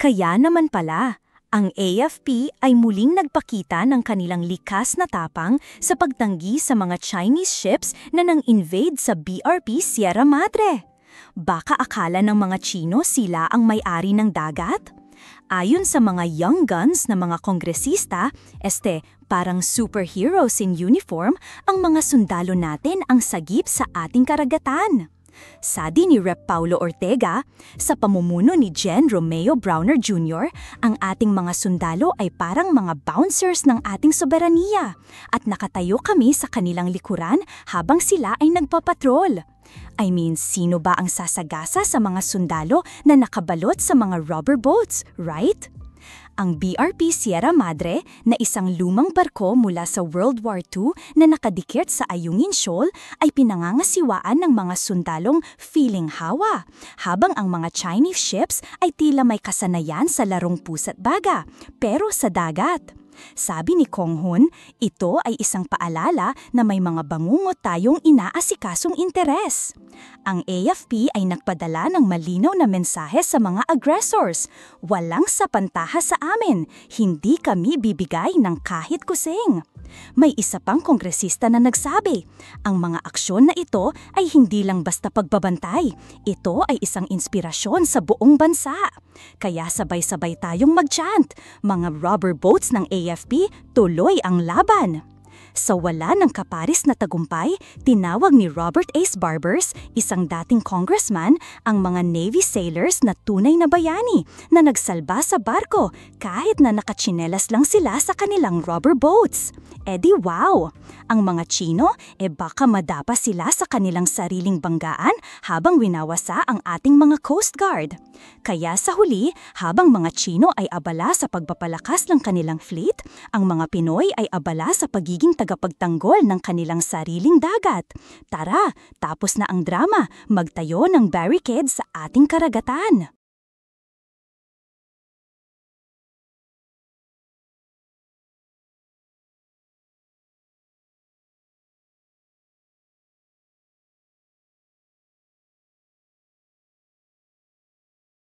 Kaya naman pala, ang AFP ay muling nagpakita ng kanilang likas na tapang sa pagtanggi sa mga Chinese ships na nang-invade sa BRP Sierra Madre. Baka akala ng mga Chino sila ang may-ari ng dagat? Ayon sa mga young guns na mga kongresista, parang superheroes in uniform, ang mga sundalo natin ang sagip sa ating karagatan. Sabi ni Rep. Paulo Ortega, sa pamumuno ni Gen. Romeo Browner Jr., ang ating mga sundalo ay parang mga bouncers ng ating soberanya at nakatayo kami sa kanilang likuran habang sila ay nagpapatrol. Sino ba ang sasagasa sa mga sundalo na nakabalot sa mga rubber boats, right? Ang BRP Sierra Madre na isang lumang barko mula sa World War II na nakadikit sa Ayungin Shoal ay pinangangasiwaan ng mga sundalong feeling hawa, habang ang mga Chinese ships ay tila may kasanayan sa larong pusa't baga, pero sa dagat. Sabi ni Kong Hun, ito ay isang paalala na may mga bangungot tayong inaasikasong interes. Ang AFP ay nagpadala ng malinaw na mensahe sa mga aggressors. Walang sapantaha sa amin, hindi kami bibigay ng kahit kusing. May isa pang kongresista na nagsabi, ang mga aksyon na ito ay hindi lang basta pagbabantay. Ito ay isang inspirasyon sa buong bansa. Kaya sabay-sabay tayong mag-chant, mga rubber boats ng AFP, tuloy ang laban. Sa wala ng kaparis na tagumpay, tinawag ni Robert Ace Barbers, isang dating congressman, ang mga Navy sailors na tunay na bayani na nagsalba sa barko kahit na nakatsinelas lang sila sa kanilang rubber boats. Di wow! Ang mga Chino, baka madapa sila sa kanilang sariling banggaan habang winawasa ang ating mga Coast Guard. Kaya sa huli, habang mga Chino ay abala sa pagpapalakas ng kanilang fleet, ang mga Pinoy ay abala sa pagiging tagapagtanggol ng kanilang sariling dagat. Tara, tapos na ang drama, magtayo ng barricade sa ating karagatan.